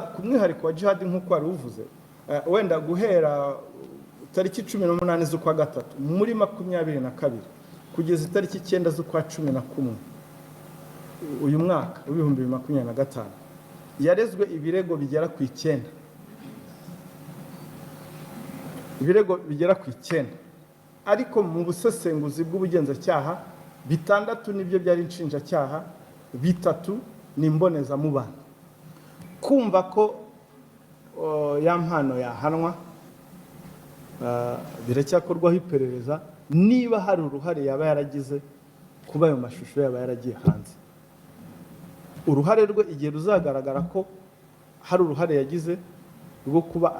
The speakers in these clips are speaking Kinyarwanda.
ku mwihariko wa jihad nk'uko wari uvuze, wenda guhera tariki 18 z'ukwa gatatu muri 22 kugeza tariki 9 z'ukwa 11 uyu mwaka w'ibihumbi 2025 yarezwe ibirego bigera ku 9. Ibirego bigera ku 9, ariko mu busesenguzi bw'ubugenzacyaha 6 nibyo byari inshinjacyaha, 3 ni imbonezamubano. Kumva ko ya mpano yahanwa, biracyakorwaho iperereza niba hari uruhare yaba yaragize kuba ayo mashusho yaba yaragiye hanze. Uruhare rwe igihe ruzagaragara ko hari uruhare yagize rwo kuba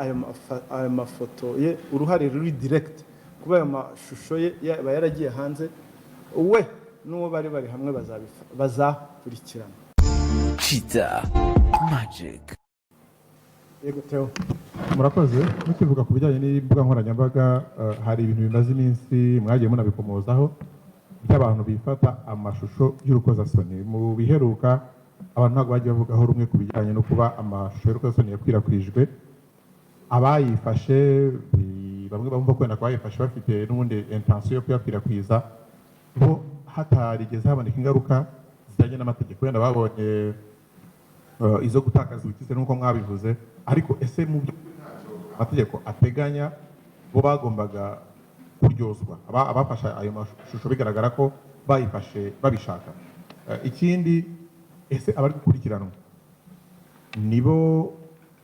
ayo mafoto ye, uruhare ruri direct kuba ayo mashusho ye yaba yaragiye hanze, we n'uwo bari hamwe bazakurikirana. Cheetah Magic. Yego Theo, murakoze. Mukivuga ku bijyanye n'imbuga nkoranyambaga, hari ibintu bimaze iminsi mwagiye munabikomozaho by'abantu bifata amashusho y'urukozasoni. Mu biheruka abantu ntabwo bagiye bavugaho rumwe ku bijyanye no kuba amashusho y'urukozasoni yakwirakwijwe. Abayifashe bamwe bumva kwenda ko bayifashe bafite n'ubundi intention yo kuyakwirakwiza, bo hatarigeze haboneka ingaruka zijyanye n'amategeko. Wenda babonye izo gutakaza ubukize n'uko mwabivuze, ariko ese mu byo amategeko ateganya bo bagombaga kuryozwa abafashe ayo mashusho bigaragara ko bayifashe babishaka? Ikindi, ese abari gukurikiranwa nibo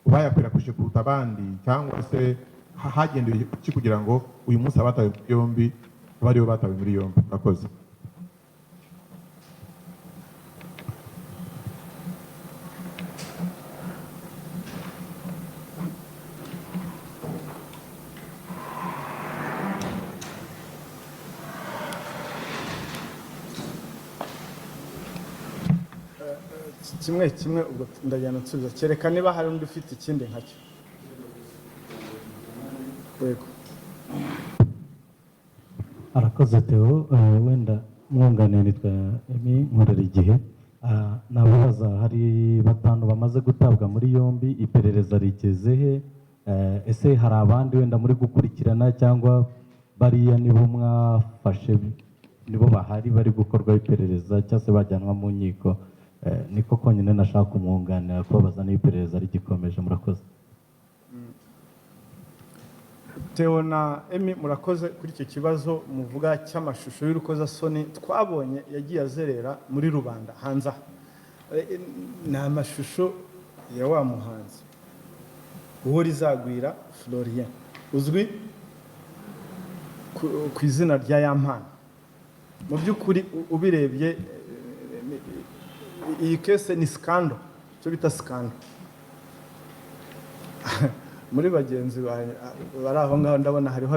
bayakwirakwije kuruta abandi, cyangwa se hagendewe iki kugira ngo uyu munsi abatawe muri yombi bariho batawe muri yombi? Murakoze. kimwe ubwo ndajyana nsubiza, kereka niba hari undi ufite ikindi nkacyo. Yego. Arakoze Theo, wenda mwunganiye nitwa Emi nkorera igihe. Nababaza, hari 5 bamaze gutabwa muri yombi, iperereza rigeze he? Ese hari abandi wenda muri gukurikirana, cyangwa bariya nibo mwafashe nibo bahari bari gukorwa iperereza cyangwa se bajyanwa mu nkiko? Niko konyine nashaka kumwunganira kubabaza n'iperereza rigikomeje. Murakoze. Theo na Emi, murakoze kuri icyo kibazo muvuga cy'amashusho y'urukozasoni twabonye yagiye azerera muri rubanda hanze. Ni amashusho ya wa muhanzi uwo rizagwira Florien, uzwi ku izina rya Yampano. Mu by'ukuri ubirebye iyi kese ni skando, cyo bita skando. Muri bagenzi bari aho ngaho ndabona hariho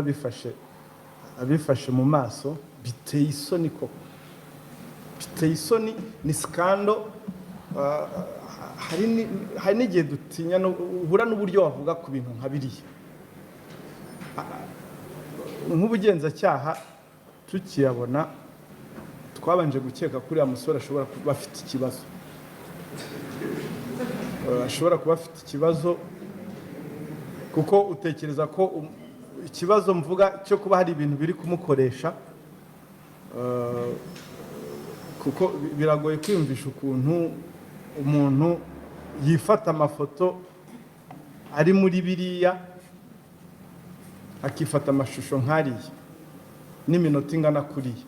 abifashe mu maso, biteye isoni koko, biteye isoni. Ni skando. Hari n'igihe dutinya ubura n'uburyo wavuga ku bintu nka biriya. Nk'ubugenzacyaha tukiyabona twabanje gukeka kuri ya musore ashobora kuba afite ikibazo, kuko utekereza ko ikibazo mvuga cyo kuba hari ibintu biri kumukoresha, kuko biragoye kwiyumvisha ukuntu umuntu yifata amafoto ari muri biriya, akifata amashusho nk'ariya n'iminota ingana kuriya.